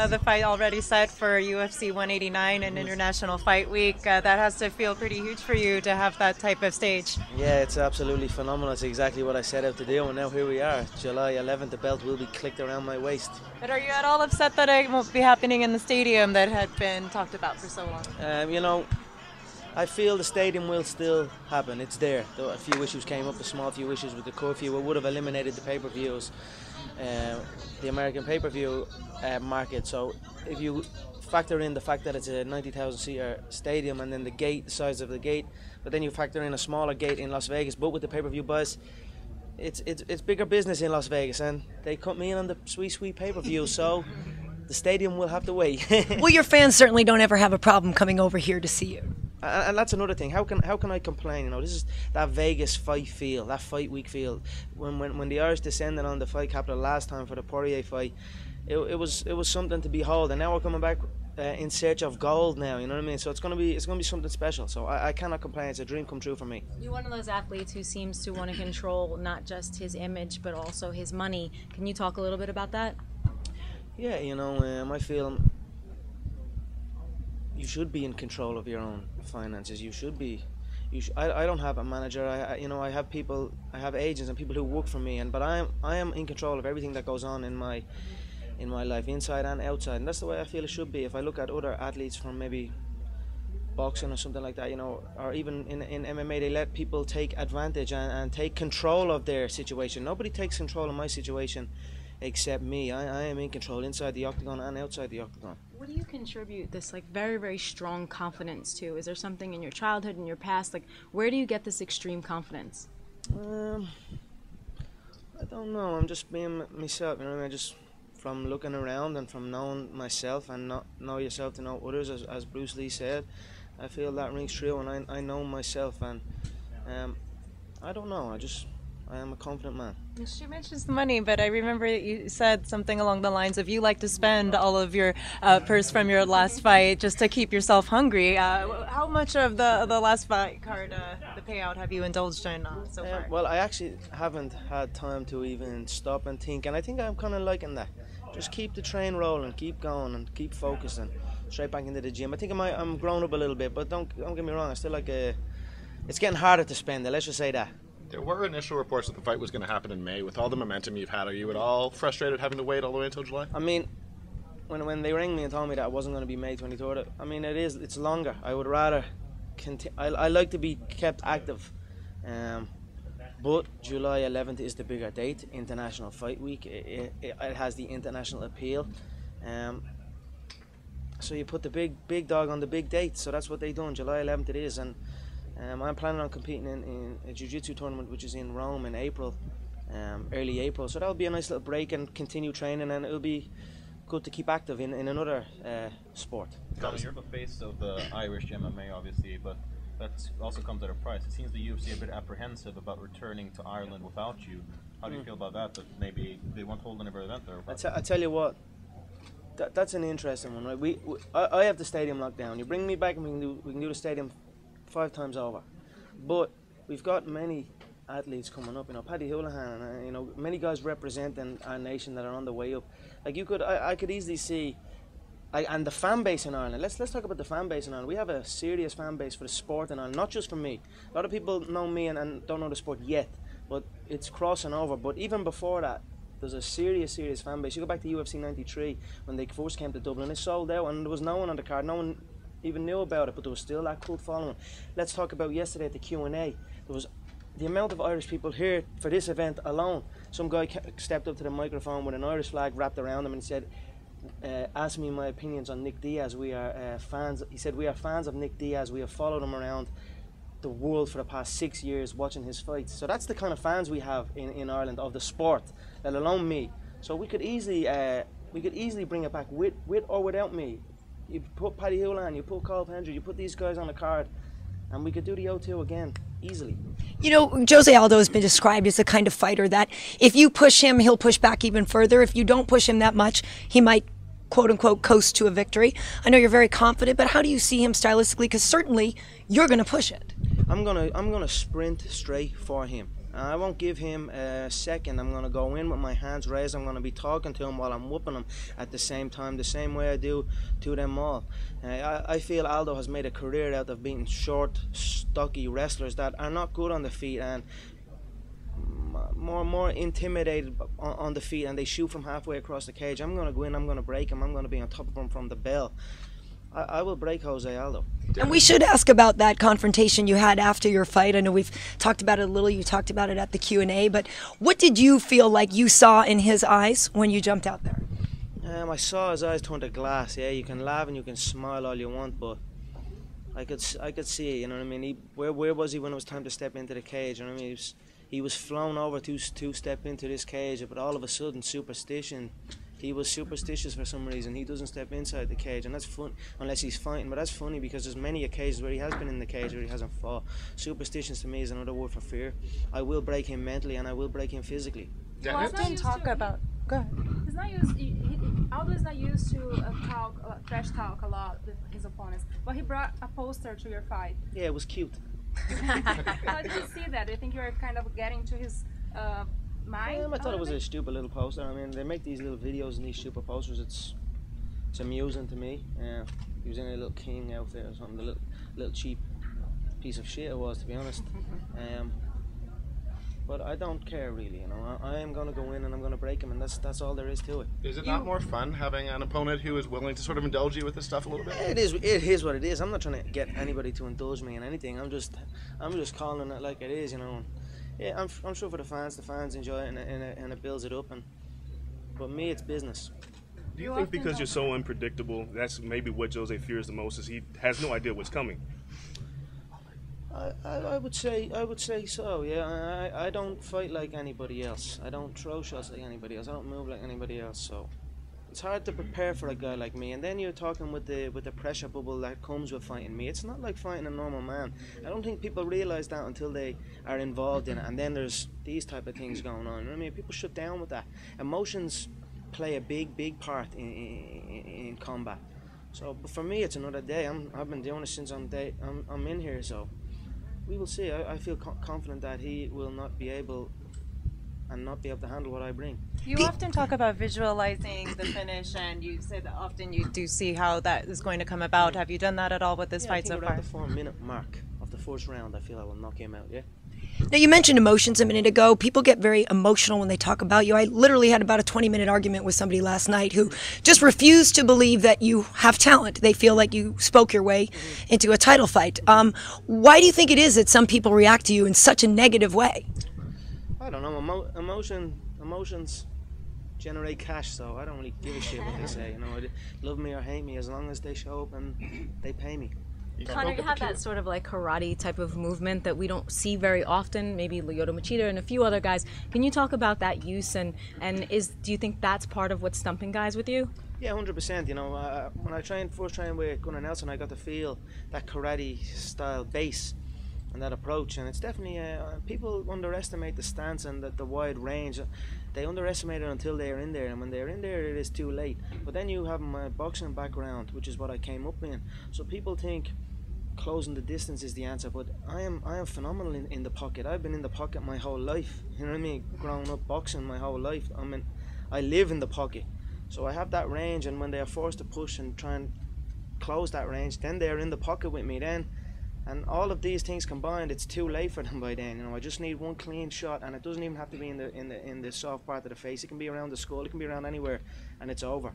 the fight already set for UFC 189 and International Fight Week. That has to feel pretty huge for you to have that type of stage. Yeah, it's absolutely phenomenal. It's exactly what I set out to do, and now here we are. July 11th, the belt will be clicked around my waist. But are you at all upset that it won't be happening in the stadium that had been talked about for so long? You know, I feel the stadium will still happen. It's there. Though a few issues came up, a small few issues with the curfew. It would have eliminated the pay-per-views, the American pay-per-view market. So if you factor in the fact that it's a 90,000-seater stadium and then the size of the gate, but then you factor in a smaller gate in Las Vegas, but with the pay-per-view buzz, it's bigger business in Las Vegas, and they cut me in on the sweet pay-per-view. So the stadium will have to wait. Well, your fans certainly don't ever have a problem coming over here to see you. And that's another thing. How can I complain? You know, this is that Vegas fight feel, that fight week feel. When the Irish descended on the fight capital last time for the Poirier fight, it was something to behold. And now we're coming back in search of gold now. You know what I mean? So it's gonna be something special. So I cannot complain. It's a dream come true for me. You're one of those athletes who seems to want to control not just his image but also his money. Can you talk a little bit about that? Yeah, you know, I feel you should be in control of your own finances. You should be. I don't have a manager. I have people. I have agents and people who work for me. But I am in control of everything that goes on in my life, inside and outside. And that's the way I feel it should be. If I look at other athletes from maybe boxing or something like that, you know, or even in MMA, they let people take advantage and take control of their situation. Nobody takes control of my situation except me. I am in control inside the octagon and outside the octagon. What do you contribute this very, very strong confidence to? Is there something in your childhood, in your past? Where do you get this extreme confidence? I don't know. I'm just being myself. You know what I mean? Just from looking around and from knowing myself and not know yourself to know others, as Bruce Lee said. I feel that rings true, and I know myself, and I don't know. I am a confident man. She mentions the money, but I remember you said something along the lines of you like to spend all of your purse from your last fight just to keep yourself hungry. How much of the last fight card, the payout, have you indulged in so far? Well, I actually haven't had time to even stop and think, and I think I'm kind of liking that. Just keep the train rolling, keep going, and keep focusing. Straight back into the gym. I think I'm grown up a little bit, but don't get me wrong. I still it's getting harder to spend it. Let's just say that. There were initial reports that the fight was going to happen in May. With all the momentum you've had, are you at all frustrated having to wait all the way until July? I mean, when they rang me and told me that it wasn't going to be May 23rd, I mean, it's longer. I would rather I like to be kept active. But July 11th is the bigger date, International Fight Week. It has the international appeal. So you put the big dog on the big date. So that's what they done. July 11th it is, and I'm planning on competing in a jiu-jitsu tournament which is in Rome in April, early April. So that'll be a nice little break and continue training, and it'll be good to keep active in another sport. Conor, you're the face of the Irish MMA, obviously, but that also comes at a price. It seems the UFC are a bit apprehensive about returning to Ireland without you. How do you feel about that? That maybe they won't hold another event there? I tell you what, that's an interesting one, right? I have the stadium locked down. You bring me back and we can do the stadium 5 times over. But we've got many athletes coming up, you know, Paddy Houlihan, and you know, many guys representing our nation that are on the way up. Like I could easily see, and the fan base in Ireland. Let's talk about the fan base in Ireland. We have a serious fan base for the sport in Ireland, not just for me. A lot of people know me and don't know the sport yet, but it's crossing over. But even before that, there's a serious fan base. You go back to UFC 93 when they first came to Dublin, it sold out, and there was no one on the card. No one even knew about it, but there was still that cult following. Let's talk about yesterday at the Q&A. There was the amount of Irish people here for this event alone. Some guy stepped up to the microphone with an Irish flag wrapped around him and he said, ask me my opinions on Nick Diaz. We are fans. He said, we are fans of Nick Diaz. We have followed him around the world for the past 6 years watching his fights. So that's the kind of fans we have in Ireland of the sport, let alone me. So we could easily bring it back with or without me. You put Paddy Houlihan, you put Carl Pendry, you put these guys on the card, and we could do the O2 again easily. You know, Jose Aldo has been described as the kind of fighter that if you push him, he'll push back even further. If you don't push him that much, he might, quote unquote, coast to a victory. I know you're very confident, but how do you see him stylistically? Because certainly you're going to push it. I'm gonna sprint straight for him. I won't give him a second. I'm going to go in with my hands raised. I'm going to be talking to him while I'm whooping him at the same time, the same way I do to them all. I feel Aldo has made a career out of beating short, stocky wrestlers that are not good on the feet and more intimidated on the feet, and they shoot from halfway across the cage. I'm going to go in, I'm going to break him, I'm going to be on top of him from the bell. I will break Jose Aldo. And we should ask about that confrontation you had after your fight. I know we've talked about it a little. You talked about it at the Q&A, but what did you feel like you saw in his eyes when you jumped out there? I saw his eyes turn to glass. Yeah, you can laugh and you can smile all you want, but I could see it. You know what I mean? Where was he when it was time to step into the cage? You know what I mean? He was flown over to step into this cage, but all of a sudden, superstition. He was superstitious for some reason. He doesn't step inside the cage, and that's fun unless he's fighting. But that's funny because there's many occasions where he has been in the cage where he hasn't fought. Superstitions to me is another word for fear. I will break him mentally, and I will break him physically. You often talk about. Go ahead. He's not used. Aldo is not used to trash talk a lot with his opponents. But he brought a poster to your fight. Yeah, it was cute. How did you see that? Do you think you're kind of getting to his mind? I thought it was a stupid little poster. I mean, they make these little videos and these stupid posters. It's amusing to me. He was in a little king outfit or something. The little cheap piece of shit it was, to be honest. But I don't care really, you know. I am going to go in and I'm going to break him, and that's all there is to it. Is it not more fun having an opponent who is willing to sort of indulge you with this stuff a little bit? It is what it is. I'm not trying to get anybody to indulge me in anything. I'm just calling it like it is, you know. Yeah, I'm sure for the fans enjoy it and it builds it up. But me, it's business. Do you think because you're so unpredictable, that's maybe what Jose fears the most, is he has no idea what's coming? I would say so. Yeah, I don't fight like anybody else. I don't throw shots like anybody else. I don't move like anybody else. So it's hard to prepare for a guy like me. And then you're talking with the pressure bubble that comes with fighting me. It's not like fighting a normal man. I don't think people realize that until they are involved in it. And then there's these type of things going on. You know what I mean? People shut down with that. Emotions play a big part in combat. So, but for me, it's another day. I've been doing it since I'm in here. So. We will see. I feel confident that he will not be able to handle what I bring. You often talk about visualizing the finish, and you say that often you do see how that is going to come about. Have you done that at all with this fight so far? Around the 4-minute mark of the first round, I feel I will knock him out. Yeah. Now, you mentioned emotions a minute ago. People get very emotional when they talk about you. I literally had about a 20-minute argument with somebody last night who just refused to believe that you have talent. They feel like you spoke your way into a title fight. Why do you think it is that some people react to you in such a negative way? I don't know. Emotions generate cash, so I don't really give a shit what they say. You know, love me or hate me, as long as they show up and they pay me. Conor, you have that sort of like karate type of movement that we don't see very often, maybe Lyoto Machida and a few other guys. Can you talk about that use, and do you think that's part of what's stumping guys with you? Yeah, 100%. You know, when I first trained with Gunnar Nelson, I got to feel that karate style base and that approach, and it's definitely people underestimate the stance and the wide range. They underestimate it until they are in there, and when they're in there, it is too late. But then you have my boxing background, which is what I came up in, so people think closing the distance is the answer, but I am phenomenal in the pocket. I've been in the pocket my whole life. You know what I mean? Growing up boxing my whole life. I live in the pocket, so I have that range. And when they are forced to push and try and close that range, then they are in the pocket with me. Then, and all of these things combined, it's too late for them by then. You know, I just need one clean shot, and it doesn't even have to be in the soft part of the face. It can be around the skull. It can be around anywhere, and it's over.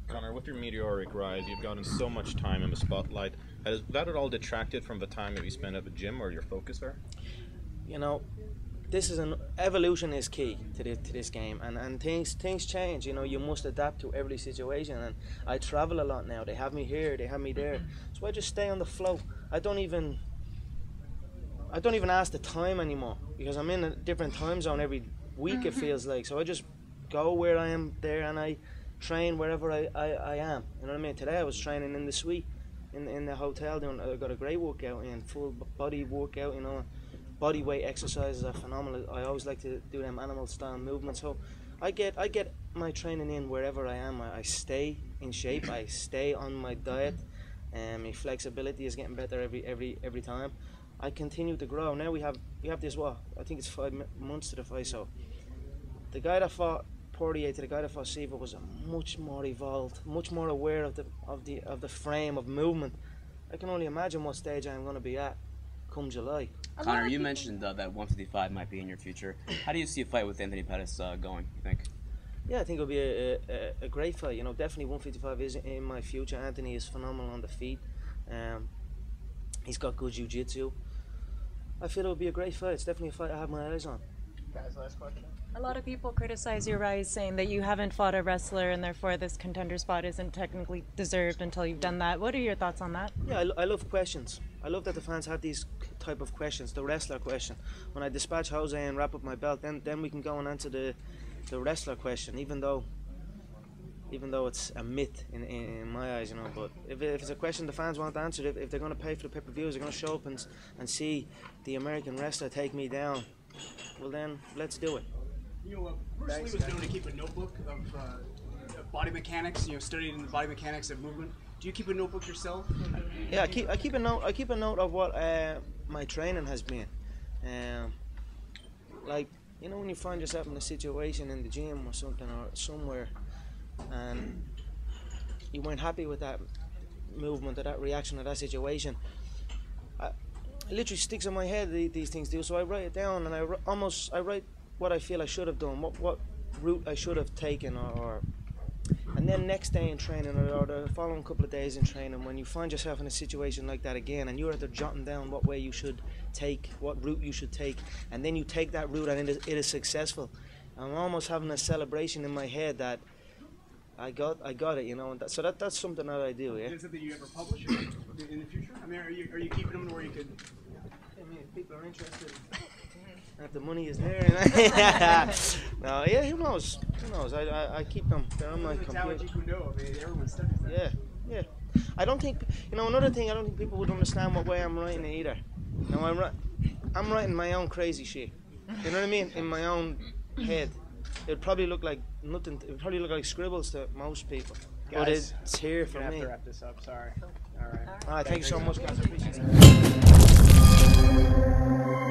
Conor, with your meteoric rise, you've gotten so much time in the spotlight. Has that at all detracted from the time that you spend at the gym or your focus there? You know, evolution is key to this game, and things change. You know, you must adapt to every situation. And I travel a lot now. They have me here, they have me there, so I just stay on the flow. I don't even ask the time anymore, because I'm in a different time zone every week. It feels like, so I just go where I am there, and I train wherever I am. You know what I mean? Today I was training in the suite in the hotel. I got a great workout in, full body workout. You know, body weight exercises are phenomenal. I always like to do them animal style movements. So I get my training in wherever I am. I stay in shape. I stay on my diet, and my flexibility is getting better every time. I continue to grow. Now we have this, what, I think it's 5 months to the fight. So the guy that fought Poirier to the guy that fought Siva was much more evolved, much more aware of the frame of movement. I can only imagine what stage I'm going to be at come July. Conor, you mentioned that 155 might be in your future. How do you see a fight with Anthony Pettis going, you think? Yeah, I think it'll be a great fight. You know, definitely 155 is in my future. Anthony is phenomenal on the feet. He's got good jiu-jitsu. I feel it'll be a great fight. It's definitely a fight I have my eyes on. Guys, last question. A lot of people criticize your rise, saying that you haven't fought a wrestler and therefore this contender spot isn't technically deserved until you've done that. What are your thoughts on that? Yeah, I love questions. I love that the fans have these type of questions, the wrestler question. When I dispatch Jose and wrap up my belt, then we can go and answer the wrestler question, even though it's a myth in my eyes, you know. But if it's a question the fans want answered, if they're going to pay for the pay-per-views, they're going to show up and see the American wrestler take me down, well then, let's do it. You know, Bruce Lee was known to keep a notebook of body mechanics. You know, studying the body mechanics of movement. Do you keep a notebook yourself? Yeah, I keep a note of what my training has been. Like, you know, when you find yourself in a situation in the gym or something or somewhere, and you weren't happy with that movement or that reaction or that situation, it literally sticks in my head, these things do. So I write it down, and I write what I feel I should have done, what route I should have taken, and then next day in training or the following couple of days in training, when you find yourself in a situation like that again, and you're there jotting down what way you should take, what route you should take, and then you take that route and it is successful, I'm almost having a celebration in my head that I got it, you know. And so that's something that I do. Yeah. Is it something you ever publish in the future? I mean, are you keeping them where you could? I mean, if people are interested, if the money is there. No, yeah, who knows? I keep them. They're on my computer. I mean, everyone studies that. Yeah. I don't think, you know, another thing, I don't think people would understand what way I'm writing it either. You know, I'm writing my own crazy shit. You know what I mean? In my own head. It would probably look like nothing. It would probably look like scribbles to most people. Guys, but it's here for me. me. Have to wrap this up. Sorry. All right. All right. Thanks so much, guys. I appreciate it.